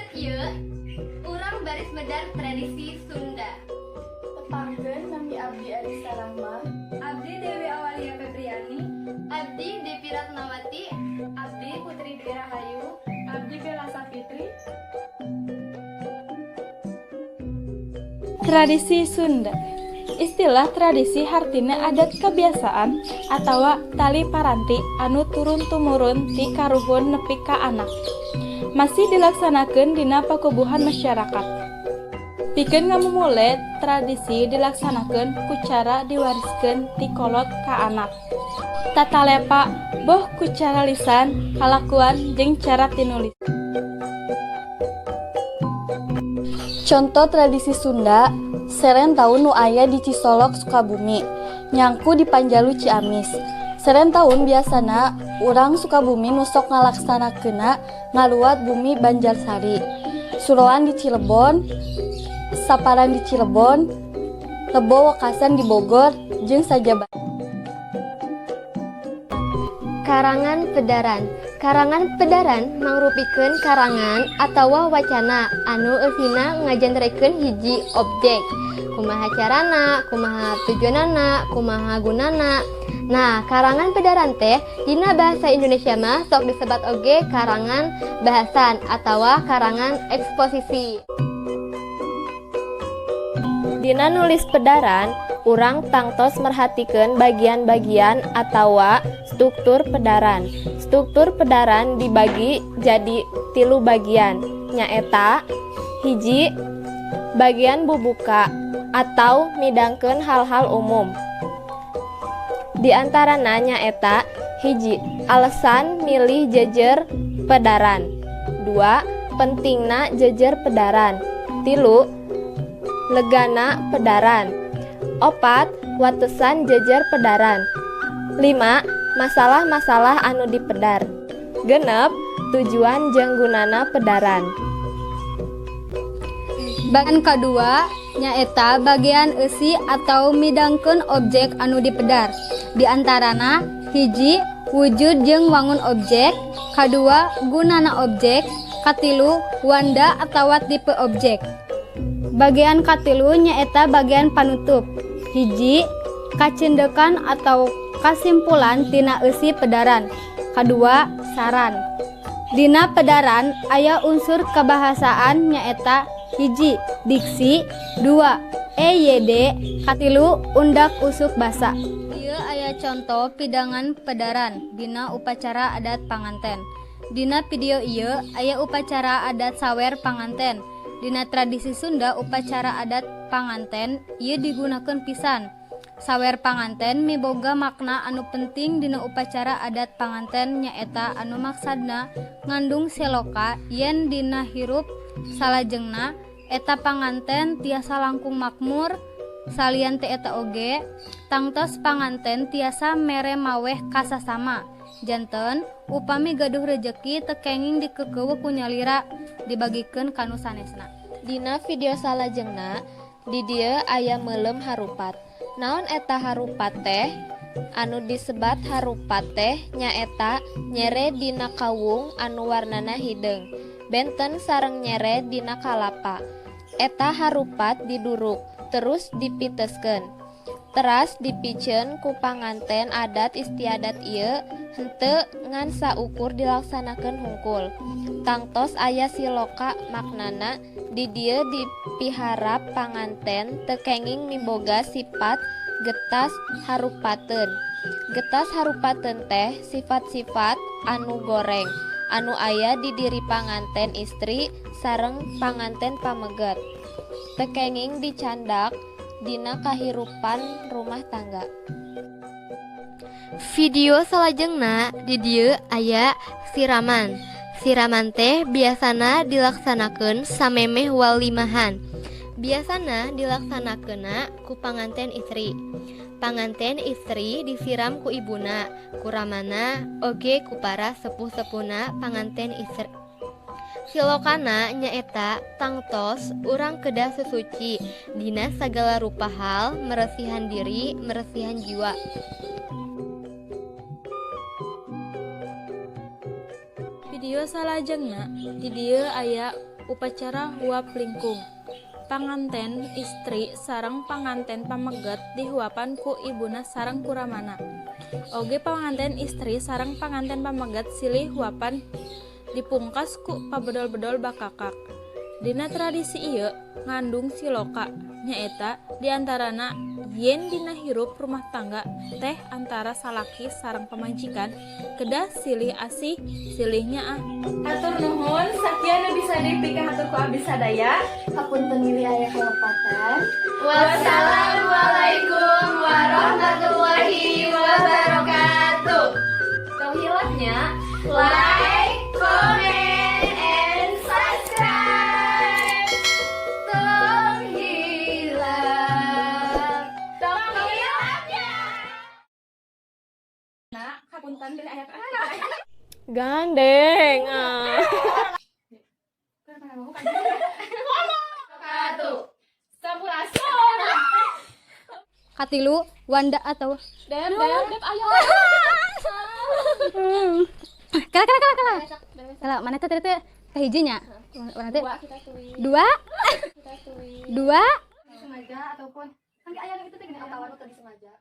Dina kieu urang baris medar tradisi Sunda. Tepangkeun nami abdi Arisa Rahma. Abdi Dewi Awalia Febriani. Abdi Devi Ratnawati. Abdi Putri Dwi Rahayu. Abdi Bella Sapitri. Tradisi Sunda. Istilah tradisi hartina adat kebiasaan atawa tali paranti anu turun-tumurun ti karuhun nepi ka anak. Masih dilaksanakeun dina pakubuhan masyarakat. Pikeun ngamumule tradisi dilaksanakeun ku cara diwariskeun ti kolot ka anak. Tatalepa boh ku cara lisan, kalakuan jeung cara tinulis. Contoh tradisi Sunda, seren taun nu aya di Cisolok, Sukabumi, nyangku di Panjalu, Ciamis. Seren taun biasana urang Sukabumi nu sok ngalaksanakeunna ngaluat bumi Banjarsari. Suroan di Cirebon, Saparan di Cirebon, Lebo Wekasan di Bogor, jeung sajabana. Karangan Pedaran. Karangan Pedaran mangrupikeun karangan atawa wacana anu eusina ngajanrekeun hiji objek. Kumaha carana, kumaha tujuanana, kumaha gunana. Nah, karangan Pedaran teh dina bahasa Indonesia mah sok disebat oge karangan bahasan atawa karangan eksposisi. Dina nulis Pedaran, urang tangtos merhatikeun bagian-bagian atawa struktur Pedaran. Struktur Pedaran dibagi jadi 3 bagian, nyaeta hiji bagian bubuka atau midangkeun hal-hal umum. Di antarana nyaeta hiji alasan milih jejer Pedaran, 2 pentingna jejer Pedaran, 3 legana Pedaran, 4 watesan jejer Pedaran, 5 masalah-masalah anu dipedar, 6 tujuan jeung gunana Pedaran. Bagian kedua nyaeta bagian eusi atau midangkeun objek anu dipedar. Di antarana hiji wujud jeung wangun objek, kadua gunana objek, katilu wanda atawa tipe objek. Bagian katilu nyaeta bagian panutup. Hiji kacendekan atau kasimpulan tina eusi Pedaran, kadua saran. Dina Pedaran aya unsur kebahasaan nyaeta hiji diksi, 2 EYD, katilu undak usuk basa. Ieu aya contoh pidangan Pedaran dina upacara adat panganten. Dina video ieu aya upacara adat sawer panganten. Dina tradisi Sunda upacara adat panganten ieu digunakeun pisan. Sawer panganten miboga makna anu penting dina upacara adat panganten nyaeta anu maksadna ngandung seloka yen dina hirup salajengna eta panganten tiasa langkung makmur. Salian teh eta oge tangtos panganten tiasa mere maweh kasasama. Janten upami gaduh rejeki teu kenging dikekeueuh ku nyalira dibagikeun kanu sanesna. Dina video salajengna di dieu aya meulem harupat. Naon eta harupat teh? Anu disebat harupat teh nyaeta nyere dina kawung anu warnana hideung, benten sareng nyere dina kalapa. Eta harupat diduruk, terus dipiteskeun. Teras dipiceun ku panganten adat istiadat ieu henteu ngan saukur dilaksanakeun hungkul. Tangtos aya siloka maknana di dieu dipiharap panganten teu kenging miboga sifat getas harupateun. Getas harupateun teh sifat-sifat anu goreng anu aya di diri panganten istri sareng panganten pameget. Teu kenging dicandak dina kahirupan rumah tangga. Video salajengna di dieu aya siraman. Siraman teh biasana dilaksanakeun samemeh walimahan. Biasana dilaksanakeunna ku panganten istri. Panganten istri disiram ku ibuna, ku ramana oge ku para sepuh-sepuhna panganten istri. Silokana nyaeta tangtos urang kedah sesuci dina sagala rupa hal, meresihan diri, meresihan jiwa. Video salajengna di dieu aya Upacara huap lingkung. Panganten istri sareng panganten pamegat dihuapan ku ibuna sareng kuramana. Oge panganten istri sareng panganten pamegat silih huapan dipungkas ku pabedol-bedol bakakak. Dina tradisi ieu ngandung siloka nyaeta diantarana yen dina hirup rumah tangga teh antara salaki sareng pamajikan kedah silih asih silihnya Hatur nuhun, sakian nu bisa dipikah hatur ku abdi sadaya. Hapunten milih aya kalepatan. Wassalamualaikum warahmatullahi wabarakatuh. Tauhilahnya like, comment, and subscribe. Tauhilahnya. Nah, hapunten pilih ayat Gandeng. Satu. Sampurasun. Katilu Wanda atau Dep ayo. Kala mana teh teh kahijinya? Mana teh? Dua. Sengaja ataupun nanti ayat itu teh gini atau tadi sengaja.